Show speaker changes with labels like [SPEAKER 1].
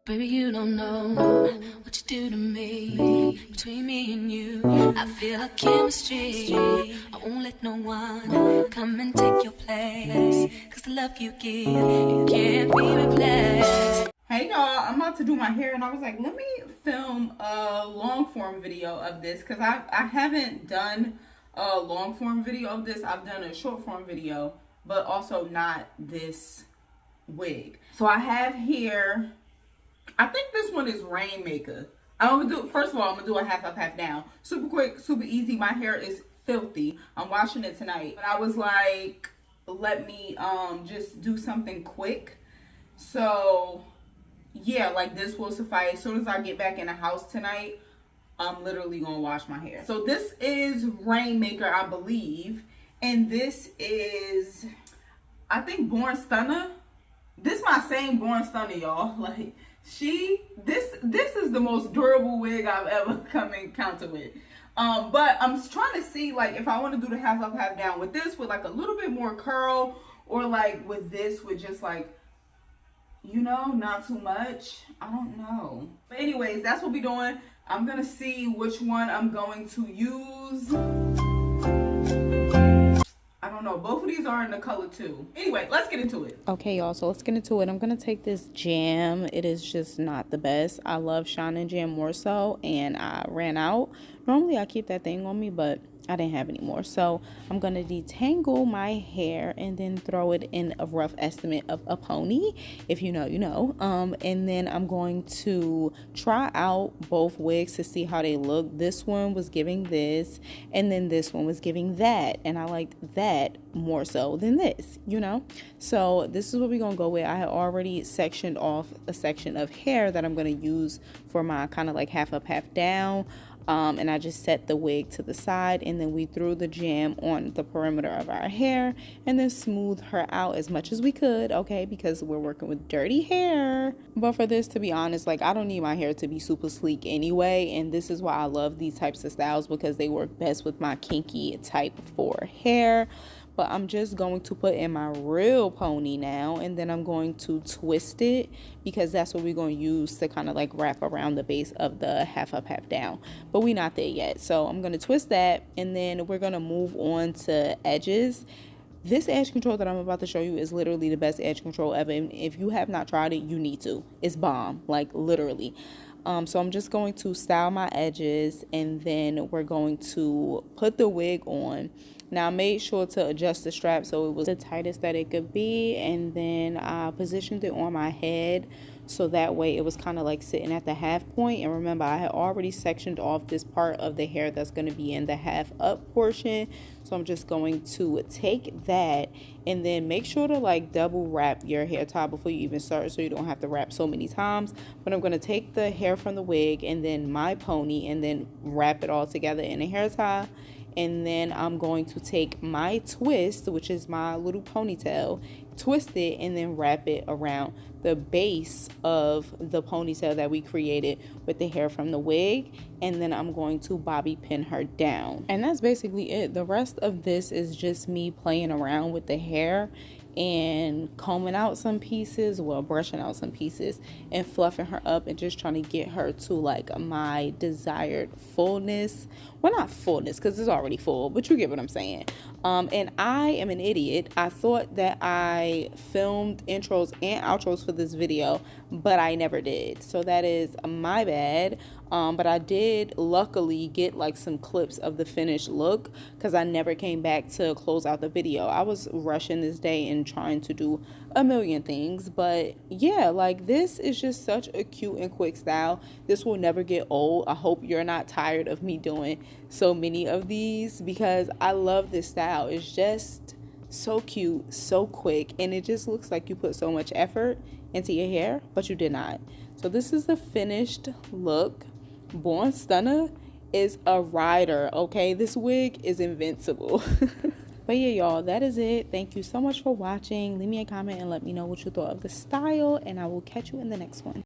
[SPEAKER 1] Baby, you don't know what you do to me. Between me and you, I feel like chemistry. I won't let no one come and take your place. Cause the love you give, it can't be replaced.
[SPEAKER 2] Hey y'all, I'm about to do my hair and I was like, let me film a long form video of this because I haven't done a long form video of this. I've done a short form video, but also not this wig. So I have here, I think this one is Rainmaker. I'm gonna do, first of all, I'm gonna do a half up, half down. Super quick, super easy. My hair is filthy. I'm washing it tonight. But I was like, let me just do something quick. So yeah, like this will suffice. As soon as I get back in the house tonight, I'm literally gonna wash my hair. So this is Rainmaker, I believe. And this is, I think, Born Stunna. This is my same Born Stunna, y'all. Like, this is the most durable wig I've ever come in encounter with. But I'm trying to see, like, if I want to do the half up, half down with this, with like a little bit more curl, or like with this, with just like, you know, not too much. I don't know. But anyways, that's what we're doing. I'm gonna see which one I'm going to use. I don't know. Both of these are in the color too. Anyway, let's get into it.
[SPEAKER 3] Okay, y'all, so let's get into it. I'm gonna take this jam. It is just not the best. I love Shine Jam more so, and I ran out. Normally I keep that thing on me, but I didn't have any more. So I'm gonna detangle my hair and then throw it in a rough estimate of a pony. If you know, you know. And then I'm going to try out both wigs to see how they look. This one was giving this, and then this one was giving that, and I liked that more so than this, you know. So this is what we're gonna go with. I had already sectioned off a section of hair that I'm gonna use for my kind of like half up, half down. And I just set the wig to the side, and then we threw the jam on the perimeter of our hair and then smoothed her out as much as we could, okay, because we're working with dirty hair. But for this, to be honest, like, I don't need my hair to be super sleek anyway, and this is why I love these types of styles, because they work best with my kinky type 4 hair. But I'm just going to put in my real pony now, and then I'm going to twist it, because that's what we're going to use to kind of like wrap around the base of the half up, half down. But we're not there yet. So I'm going to twist that, and then we're going to move on to edges. This edge control that I'm about to show you is literally the best edge control ever. And if you have not tried it, you need to. It's bomb, like literally. So I'm just going to style my edges, and then we're going to put the wig on. Now I made sure to adjust the strap so it was the tightest that it could be, and then I positioned it on my head so that way it was kind of like sitting at the half point. And remember, I had already sectioned off this part of the hair that's going to be in the half up portion. So I'm just going to take that, and then make sure to like double wrap your hair tie before you even start, so you don't have to wrap so many times. But I'm going to take the hair from the wig and then my pony, and then wrap it all together in a hair tie. And then I'm going to take my twist, which is my little ponytail, twist it, and then wrap it around the base of the ponytail that we created with the hair from the wig. And then I'm going to bobby pin her down. And that's basically it. The rest of this is just me playing around with the hair and combing out some pieces, well, brushing out some pieces, and fluffing her up, and just trying to get her to like my desired fullness. Well, not fullness, because it's already full, but you get what I'm saying. And I am an idiot. I thought that I filmed intros and outros for this video, but I never did. So that is my bad. But I did luckily get like some clips of the finished look, because I never came back to close out the video. I was rushing this day and trying to do a million things. But yeah, like, this is just such a cute and quick style. This will never get old. I hope you're not tired of me doing so many of these, because I love this style. It's just so cute, so quick, and it just looks like you put so much effort into your hair, but you did not. So this is the finished look. Born Stunna is a rider, okay? This wig is invincible. But yeah, y'all, that is it. Thank you so much for watching. Leave me a comment and let me know what you thought of the style, and I will catch you in the next one.